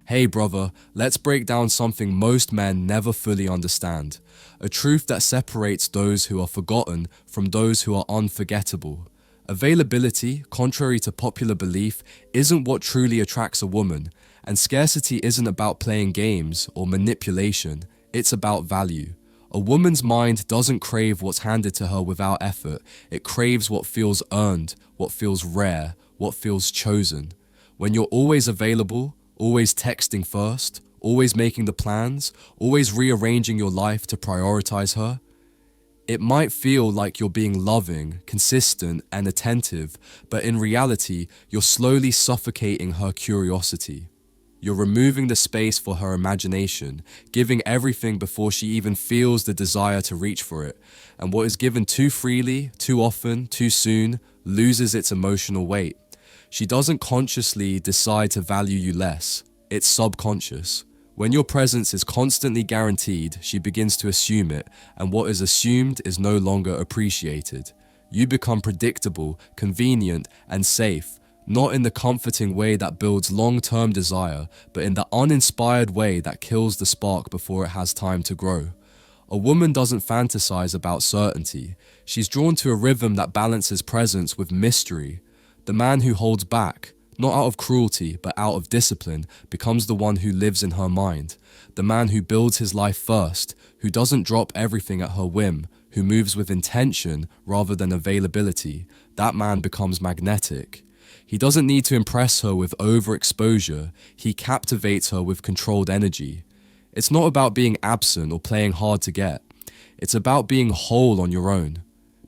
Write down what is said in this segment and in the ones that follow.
Hey brother, let's break down something most men never fully understand. A truth that separates those who are forgotten from those who are unforgettable. Availability, contrary to popular belief, isn't what truly attracts a woman, and scarcity isn't about playing games or manipulation, it's about value. A woman's mind doesn't crave what's handed to her without effort, it craves what feels earned, what feels rare, what feels chosen. When you're always available, always texting first, always making the plans, always rearranging your life to prioritize her, it might feel like you're being loving, consistent, and attentive, but in reality, you're slowly suffocating her curiosity. You're removing the space for her imagination, giving everything before she even feels the desire to reach for it, and what is given too freely, too often, too soon, loses its emotional weight. She doesn't consciously decide to value you less, it's subconscious. When your presence is constantly guaranteed, she begins to assume it, and what is assumed is no longer appreciated. You become predictable, convenient, and safe, not in the comforting way that builds long-term desire, but in the uninspired way that kills the spark before it has time to grow. A woman doesn't fantasize about certainty. She's drawn to a rhythm that balances presence with mystery. The man who holds back, not out of cruelty, but out of discipline, becomes the one who lives in her mind. The man who builds his life first, who doesn't drop everything at her whim, who moves with intention rather than availability, that man becomes magnetic. He doesn't need to impress her with overexposure, he captivates her with controlled energy. It's not about being absent or playing hard to get. It's about being whole on your own.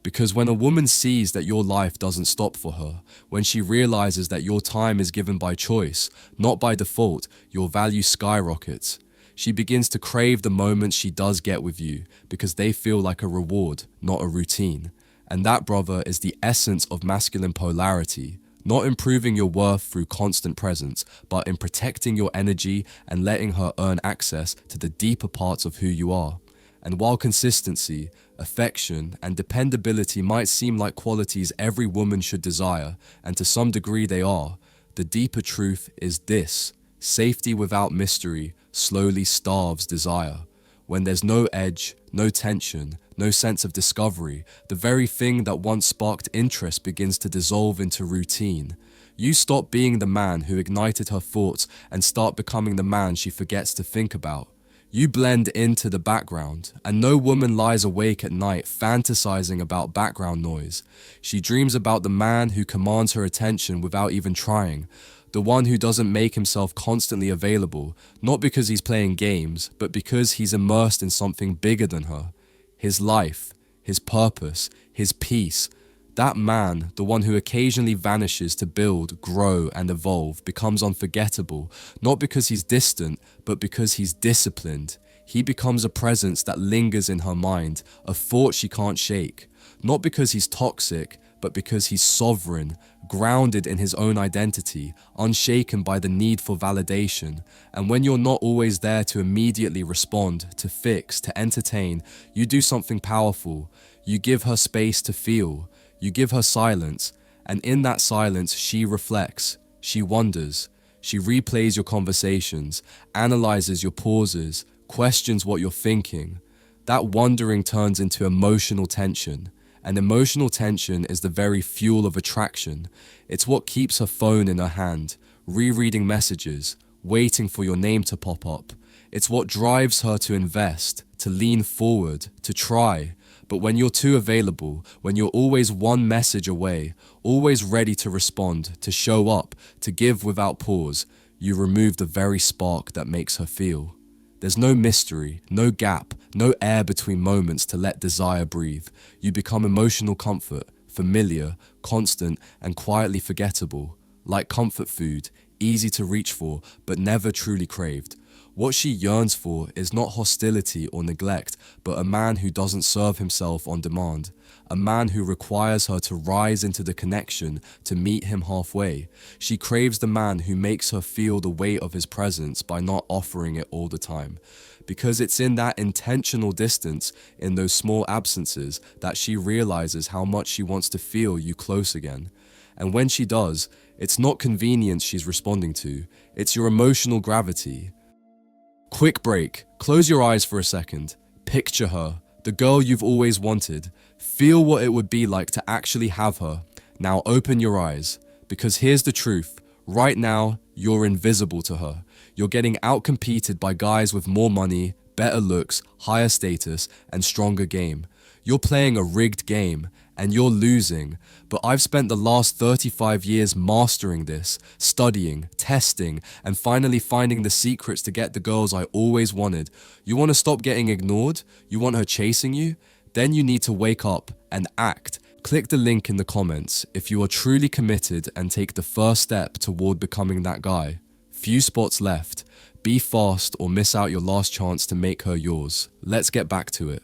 Because when a woman sees that your life doesn't stop for her, when she realizes that your time is given by choice, not by default, your value skyrockets. She begins to crave the moments she does get with you because they feel like a reward, not a routine. And that, brother, is the essence of masculine polarity. Not improving your worth through constant presence, but in protecting your energy and letting her earn access to the deeper parts of who you are. And while consistency, affection, and dependability might seem like qualities every woman should desire, and to some degree they are, the deeper truth is this: safety without mystery slowly starves desire. When there's no edge, no tension, no sense of discovery, the very thing that once sparked interest begins to dissolve into routine. You stop being the man who ignited her thoughts and start becoming the man she forgets to think about. You blend into the background, and no woman lies awake at night fantasizing about background noise. She dreams about the man who commands her attention without even trying, the one who doesn't make himself constantly available, not because he's playing games, but because he's immersed in something bigger than her. His life, his purpose, his peace. That man, the one who occasionally vanishes to build, grow, and evolve, becomes unforgettable, not because he's distant, but because he's disciplined. He becomes a presence that lingers in her mind, a thought she can't shake. Not because he's toxic, but because he's sovereign, grounded in his own identity, unshaken by the need for validation. And when you're not always there to immediately respond, to fix, to entertain, you do something powerful. You give her space to feel. You give her silence, and in that silence she reflects, she wonders, she replays your conversations, analyzes your pauses, questions what you're thinking. That wondering turns into emotional tension, and emotional tension is the very fuel of attraction. It's what keeps her phone in her hand, rereading messages, waiting for your name to pop up. It's what drives her to invest, to lean forward, to try. But when you're too available, when you're always one message away, always ready to respond, to show up, to give without pause, you remove the very spark that makes her feel. There's no mystery, no gap, no air between moments to let desire breathe. You become emotional comfort, familiar, constant, and quietly forgettable. Like comfort food, easy to reach for, but never truly craved. What she yearns for is not hostility or neglect, but a man who doesn't serve himself on demand. A man who requires her to rise into the connection, to meet him halfway. She craves the man who makes her feel the weight of his presence by not offering it all the time. Because it's in that intentional distance, in those small absences, that she realizes how much she wants to feel you close again. And when she does, It's not convenience she's responding to, it's your emotional gravity. Quick break. Close your eyes for a second. Picture her, the girl you've always wanted. Feel what it would be like to actually have her. Now open your eyes, because here's the truth. Right now, you're invisible to her. You're getting outcompeted by guys with more money, better looks, higher status, and stronger game. You're playing a rigged game, and you're losing. But I've spent the last 35 years mastering this, studying, testing, and finally finding the secrets to get the girls I always wanted. You want to stop getting ignored? You want her chasing you? Then you need to wake up and act. Click the link in the comments if you are truly committed and take the first step toward becoming that guy. Few spots left. Be fast or miss out your last chance to make her yours. Let's get back to it.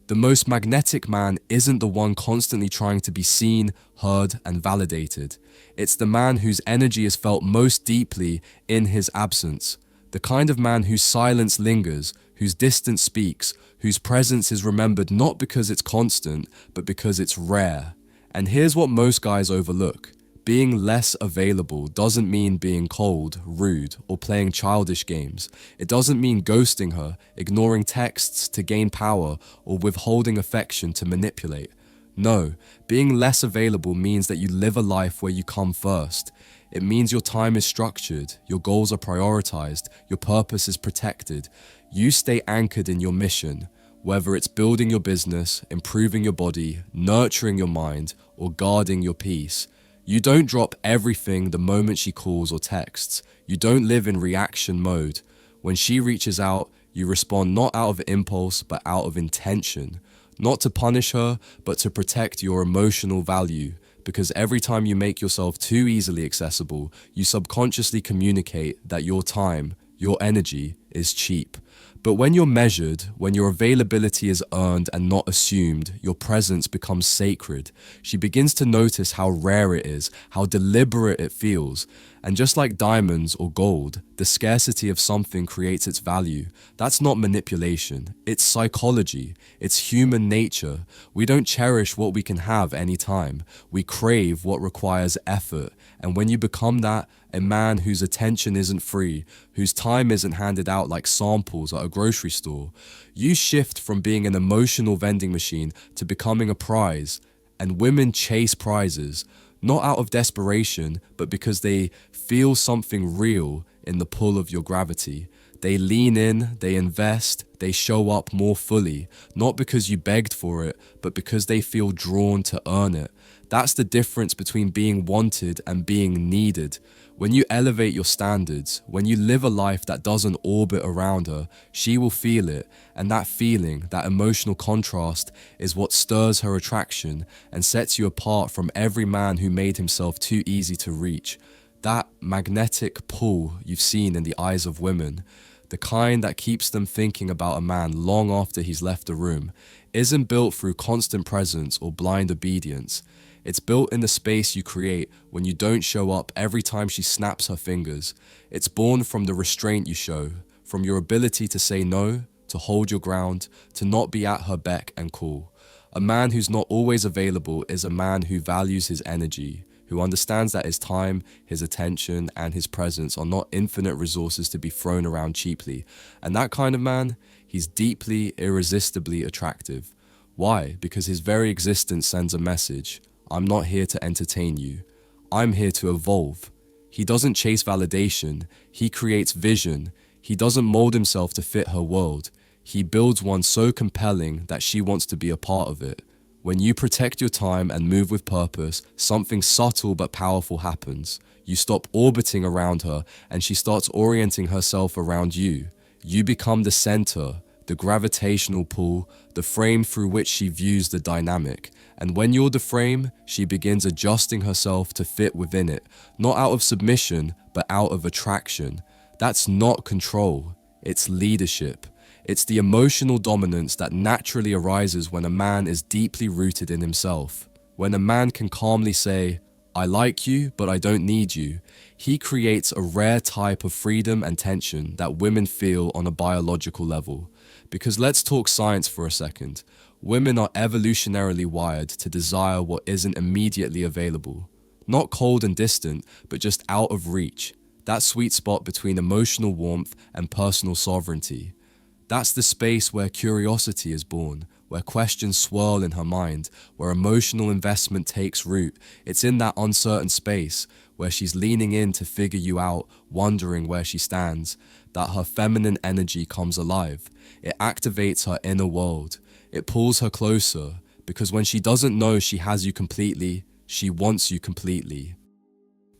The most magnetic man isn't the one constantly trying to be seen, heard, and validated. It's the man whose energy is felt most deeply in his absence. The kind of man whose silence lingers, whose distance speaks, whose presence is remembered not because it's constant, but because it's rare. And here's what most guys overlook. Being less available doesn't mean being cold, rude, or playing childish games. It doesn't mean ghosting her, ignoring texts to gain power, or withholding affection to manipulate. No, being less available means that you live a life where you come first. It means your time is structured, your goals are prioritized, your purpose is protected. You stay anchored in your mission, whether it's building your business, improving your body, nurturing your mind, or guarding your peace. You don't drop everything the moment she calls or texts. You don't live in reaction mode. When she reaches out, you respond not out of impulse, but out of intention. Not to punish her, but to protect your emotional value. Because every time you make yourself too easily accessible, you subconsciously communicate that your time, your energy, is cheap. But when you're measured, when your availability is earned and not assumed, your presence becomes sacred. She begins to notice how rare it is, how deliberate it feels. And just like diamonds or gold, the scarcity of something creates its value. That's not manipulation. It's psychology. It's human nature. We don't cherish what we can have anytime. We crave what requires effort. And when you become that, a man whose attention isn't free, whose time isn't handed out like samples at a grocery store, you shift from being an emotional vending machine to becoming a prize. And women chase prizes, not out of desperation, but because they feel something real in the pull of your gravity. They lean in, they invest, they show up more fully, not because you begged for it, but because they feel drawn to earn it. That's the difference between being wanted and being needed. When you elevate your standards, when you live a life that doesn't orbit around her, she will feel it, and that feeling, that emotional contrast, is what stirs her attraction and sets you apart from every man who made himself too easy to reach. That magnetic pull you've seen in the eyes of women, the kind that keeps them thinking about a man long after he's left the room, isn't built through constant presence or blind obedience. It's built in the space you create when you don't show up every time she snaps her fingers. It's born from the restraint you show, from your ability to say no, to hold your ground, to not be at her beck and call. A man who's not always available is a man who values his energy, who understands that his time, his attention, and his presence are not infinite resources to be thrown around cheaply. And that kind of man, he's deeply, irresistibly attractive. Why? Because his very existence sends a message. I'm not here to entertain you. I'm here to evolve. He doesn't chase validation. He creates vision. He doesn't mold himself to fit her world. He builds one so compelling that she wants to be a part of it. When you protect your time and move with purpose, something subtle but powerful happens. You stop orbiting around her and she starts orienting herself around you. You become the center, the gravitational pull, the frame through which she views the dynamic. And when you're the frame, she begins adjusting herself to fit within it, not out of submission, but out of attraction. That's not control, it's leadership. It's the emotional dominance that naturally arises when a man is deeply rooted in himself. When a man can calmly say, I like you, but I don't need you, he creates a rare type of freedom and tension that women feel on a biological level. Because let's talk science for a second. Women are evolutionarily wired to desire what isn't immediately available. Not cold and distant, but just out of reach. That sweet spot between emotional warmth and personal sovereignty. That's the space where curiosity is born, where questions swirl in her mind, where emotional investment takes root. It's in that uncertain space where she's leaning in to figure you out, wondering where she stands, that her feminine energy comes alive. It activates her inner world. It pulls her closer, because when she doesn't know she has you completely, she wants you completely.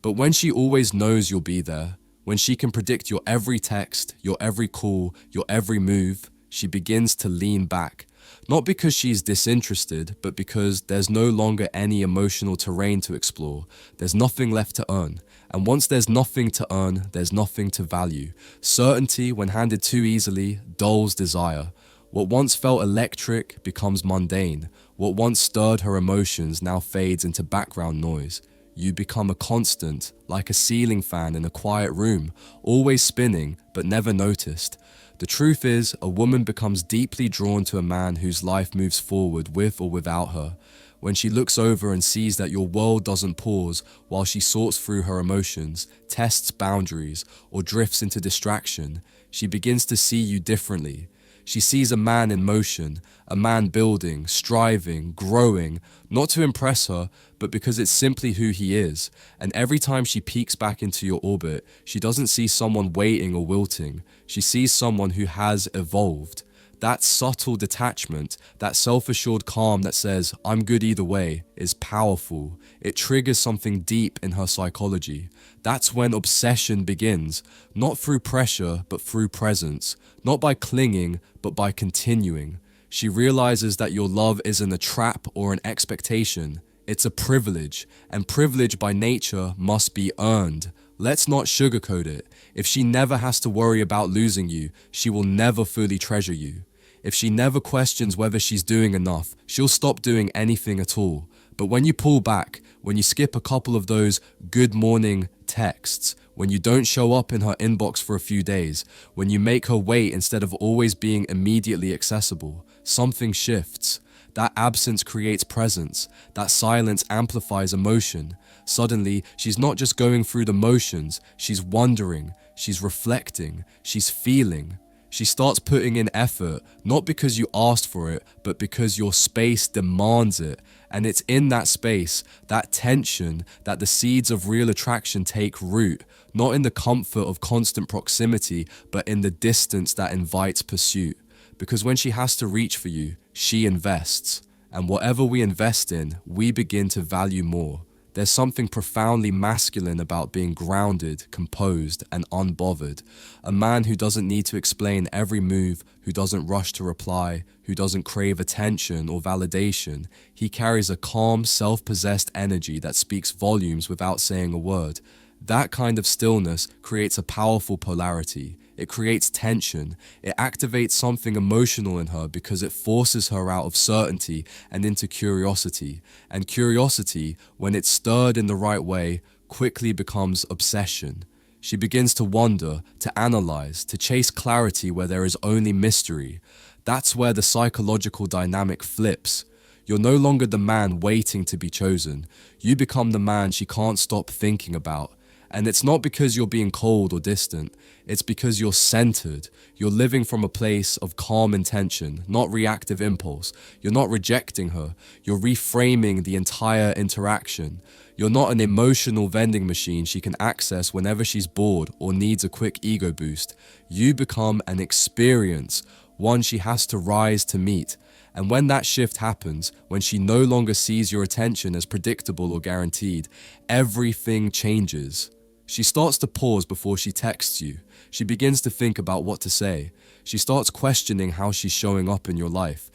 But when she always knows you'll be there, when she can predict your every text, your every call, your every move, she begins to lean back. Not because she's disinterested, but because there's no longer any emotional terrain to explore. There's nothing left to earn. And once there's nothing to earn, there's nothing to value. Certainty, when handed too easily, dulls desire. What once felt electric becomes mundane. What once stirred her emotions now fades into background noise. You become a constant, like a ceiling fan in a quiet room, always spinning, but never noticed. The truth is, a woman becomes deeply drawn to a man whose life moves forward with or without her. When she looks over and sees that your world doesn't pause while she sorts through her emotions, tests boundaries, or drifts into distraction, she begins to see you differently. She sees a man in motion, a man building, striving, growing, not to impress her, but because it's simply who he is. And every time she peeks back into your orbit, she doesn't see someone waiting or wilting. She sees someone who has evolved. That subtle detachment, that self-assured calm that says, I'm good either way, is powerful. It triggers something deep in her psychology. That's when obsession begins, not through pressure, but through presence. Not by clinging, but by continuing. She realizes that your love isn't a trap or an expectation. It's a privilege, and privilege by nature must be earned. Let's not sugarcoat it. If she never has to worry about losing you, she will never fully treasure you. If she never questions whether she's doing enough, she'll stop doing anything at all. But when you pull back, when you skip a couple of those good morning texts, when you don't show up in her inbox for a few days, when you make her wait instead of always being immediately accessible, something shifts. That absence creates presence. That silence amplifies emotion. Suddenly, she's not just going through the motions, she's wondering, she's reflecting, she's feeling. She starts putting in effort, not because you asked for it, but because your space demands it. And it's in that space, that tension, that the seeds of real attraction take root, not in the comfort of constant proximity, but in the distance that invites pursuit. Because when she has to reach for you, she invests. And whatever we invest in, we begin to value more. There's something profoundly masculine about being grounded, composed, and unbothered. A man who doesn't need to explain every move, who doesn't rush to reply, who doesn't crave attention or validation. He carries a calm, self-possessed energy that speaks volumes without saying a word. That kind of stillness creates a powerful polarity. It creates tension. It activates something emotional in her because it forces her out of certainty and into curiosity. And curiosity, when it's stirred in the right way, quickly becomes obsession. She begins to wonder, to analyze, to chase clarity where there is only mystery. That's where the psychological dynamic flips. You're no longer the man waiting to be chosen. You become the man she can't stop thinking about. And it's not because you're being cold or distant. It's because you're centered. You're living from a place of calm intention, not reactive impulse. You're not rejecting her. You're reframing the entire interaction. You're not an emotional vending machine she can access whenever she's bored or needs a quick ego boost. You become an experience, one she has to rise to meet. And when that shift happens, when she no longer sees your attention as predictable or guaranteed, everything changes. She starts to pause before she texts you. She begins to think about what to say. She starts questioning how she's showing up in your life.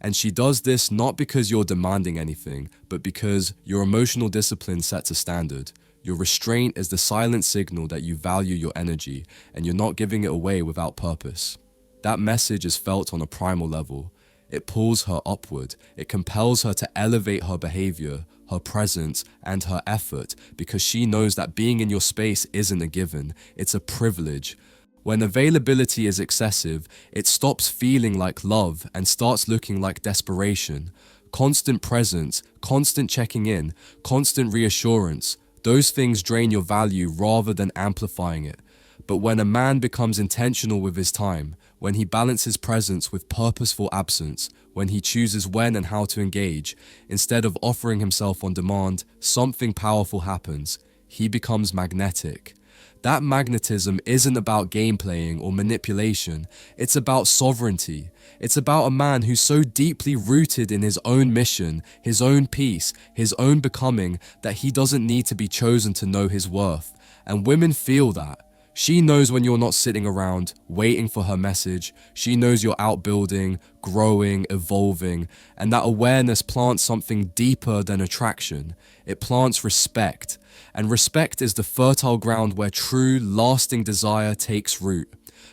And she does this not because you're demanding anything, but because your emotional discipline sets a standard. Your restraint is the silent signal that you value your energy and you're not giving it away without purpose. That message is felt on a primal level. It pulls her upward. It compels her to elevate her behavior, her presence, and her effort because she knows that being in your space isn't a given, it's a privilege. When availability is excessive, it stops feeling like love and starts looking like desperation. constant presence, constant checking in, constant reassurance. Those things drain your value rather than amplifying it. But when a man becomes intentional with his time, when he balances presence with purposeful absence, when he chooses when and how to engage, instead of offering himself on demand, something powerful happens. He becomes magnetic. That magnetism isn't about game playing or manipulation. It's about sovereignty. It's about a man who's so deeply rooted in his own mission, his own peace, his own becoming, that he doesn't need to be chosen to know his worth. And women feel that. She knows when you're not sitting around waiting for her message. She knows you're out building, growing, evolving, and that awareness plants something deeper than attraction. It plants respect, and respect is the fertile ground where true, lasting desire takes root.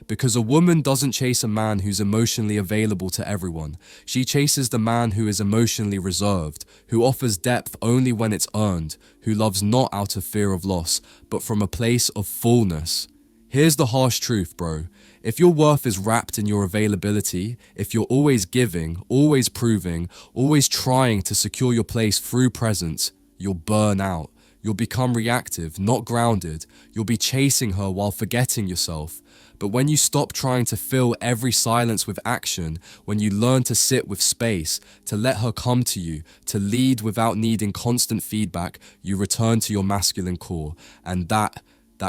Because a woman doesn't chase a man who's emotionally available to everyone. She chases the man who is emotionally reserved, who offers depth only when it's earned, who loves not out of fear of loss, but from a place of fullness. Here's the harsh truth, bro. If your worth is wrapped in your availability, if you're always giving, always proving, always trying to secure your place through presence, you'll burn out. You'll become reactive, not grounded. You'll be chasing her while forgetting yourself. But when you stop trying to fill every silence with action, when you learn to sit with space, to let her come to you, to lead without needing constant feedback, you return to your masculine core. And that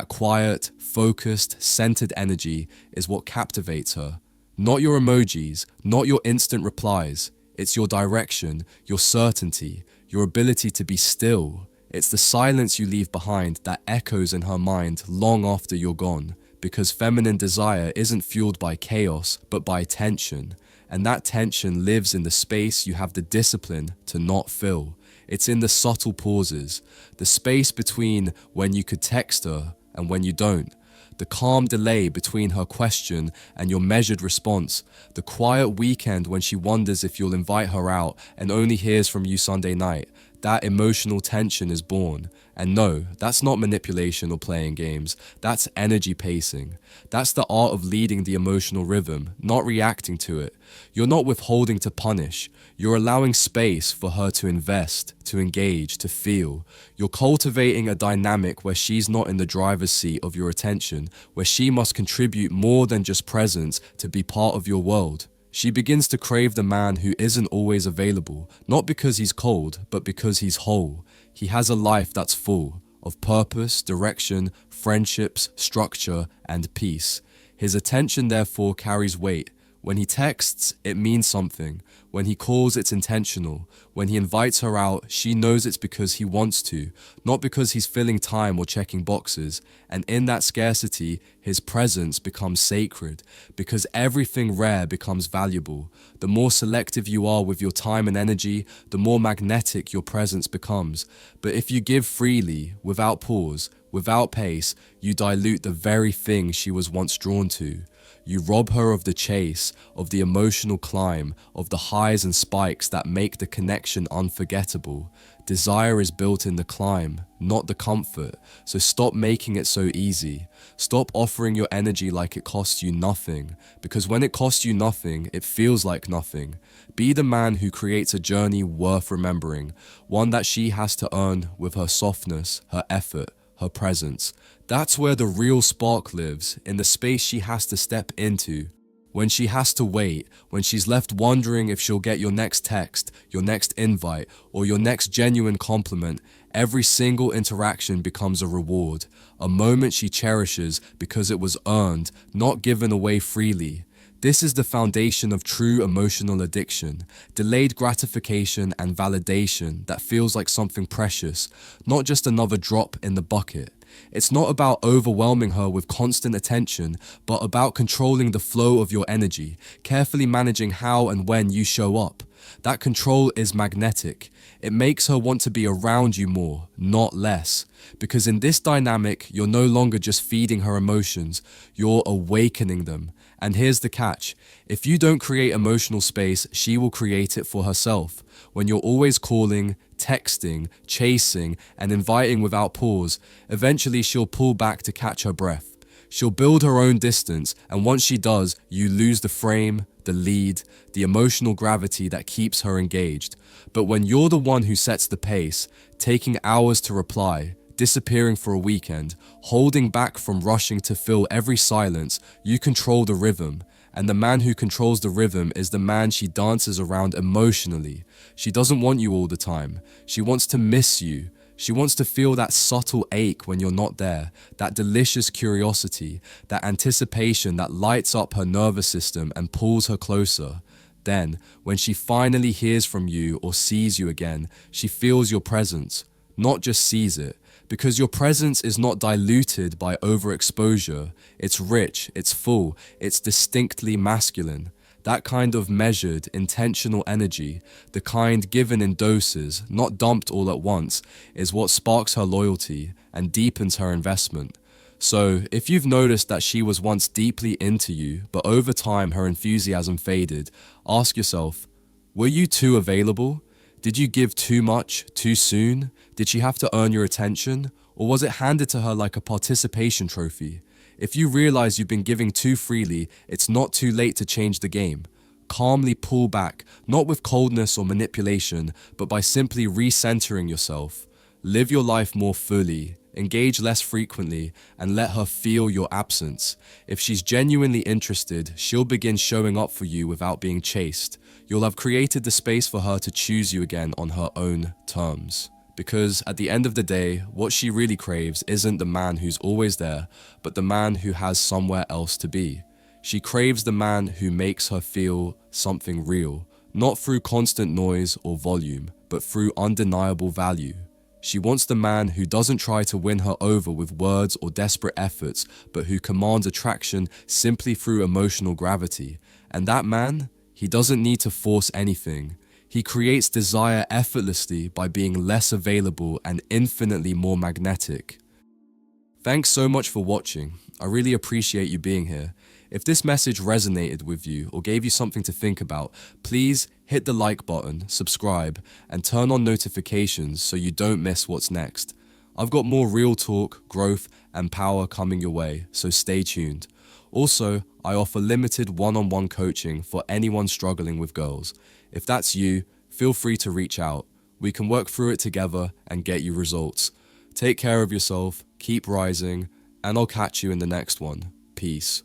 quiet, focused, centered energy is what captivates her. Not your emojis, not your instant replies. It's your direction, your certainty, your ability to be still. It's the silence you leave behind that echoes in her mind long after you're gone. Because feminine desire isn't fueled by chaos, but by tension. And that tension lives in the space you have the discipline to not fill. It's in the subtle pauses, the space between when you could text her and when you don't. The calm delay between her question and your measured response. The quiet weekend when she wonders if you'll invite her out and only hears from you Sunday night. That emotional tension is born. And no, that's not manipulation or playing games. That's energy pacing. That's the art of leading the emotional rhythm, not reacting to it. You're not withholding to punish. You're allowing space for her to invest, to engage, to feel. You're cultivating a dynamic where she's not in the driver's seat of your attention, where she must contribute more than just presence to be part of your world. She begins to crave the man who isn't always available, not because he's cold, but because he's whole. He has a life that's full of purpose, direction, friendships, structure, and peace. His attention therefore carries weight. When he texts, it means something. When he calls, it's intentional. When he invites her out, she knows it's because he wants to, not because he's filling time or checking boxes. And in that scarcity, his presence becomes sacred, because everything rare becomes valuable. The more selective you are with your time and energy, the more magnetic your presence becomes. But if you give freely, without pause, without pace, you dilute the very thing she was once drawn to. You rob her of the chase, of the emotional climb, of the highs and spikes that make the connection unforgettable. Desire is built in the climb, not the comfort. So stop making it so easy. Stop offering your energy like it costs you nothing. Because when it costs you nothing, it feels like nothing. Be the man who creates a journey worth remembering. One that she has to earn with her softness, her effort, her presence. That's where the real spark lives, in the space she has to step into. When she has to wait, when she's left wondering if she'll get your next text, your next invite, or your next genuine compliment, every single interaction becomes a reward, a moment she cherishes because it was earned, not given away freely. This is the foundation of true emotional addiction, delayed gratification and validation that feels like something precious, not just another drop in the bucket. It's not about overwhelming her with constant attention, but about controlling the flow of your energy, carefully managing how and when you show up. That control is magnetic. It makes her want to be around you more, not less. Because in this dynamic, you're no longer just feeding her emotions, you're awakening them. And here's the catch. If you don't create emotional space, she will create it for herself. When you're always calling, texting, chasing, and inviting without pause, eventually she'll pull back to catch her breath. She'll build her own distance, and once she does, you lose the frame, the lead, the emotional gravity that keeps her engaged. But when you're the one who sets the pace, taking hours to reply, disappearing for a weekend, holding back from rushing to fill every silence, you control the rhythm. And the man who controls the rhythm is the man she dances around emotionally. She doesn't want you all the time. She wants to miss you. She wants to feel that subtle ache when you're not there, that delicious curiosity, that anticipation that lights up her nervous system and pulls her closer. Then, when she finally hears from you or sees you again, she feels your presence, not just sees it. Because your presence is not diluted by overexposure. It's rich, it's full, it's distinctly masculine. That kind of measured, intentional energy, the kind given in doses, not dumped all at once, is what sparks her loyalty and deepens her investment. So, if you've noticed that she was once deeply into you, but over time her enthusiasm faded, ask yourself, were you too available? Did you give too much, too soon? Did she have to earn your attention? Or was it handed to her like a participation trophy? If you realize you've been giving too freely, it's not too late to change the game. Calmly pull back, not with coldness or manipulation, but by simply recentering yourself. Live your life more fully, engage less frequently, and let her feel your absence. If she's genuinely interested, she'll begin showing up for you without being chased. You'll have created the space for her to choose you again on her own terms. Because at the end of the day, what she really craves isn't the man who's always there, but the man who has somewhere else to be. She craves the man who makes her feel something real, not through constant noise or volume, but through undeniable value. She wants the man who doesn't try to win her over with words or desperate efforts, but who commands attraction simply through emotional gravity. And that man, he doesn't need to force anything. He creates desire effortlessly by being less available and infinitely more magnetic. Thanks so much for watching. I really appreciate you being here. If this message resonated with you or gave you something to think about, please hit the like button, subscribe, and turn on notifications so you don't miss what's next. I've got more real talk, growth, and power coming your way, so stay tuned. Also, I offer limited one-on-one coaching for anyone struggling with girls. If that's you, feel free to reach out. We can work through it together and get you results. Take care of yourself, keep rising, and I'll catch you in the next one. Peace.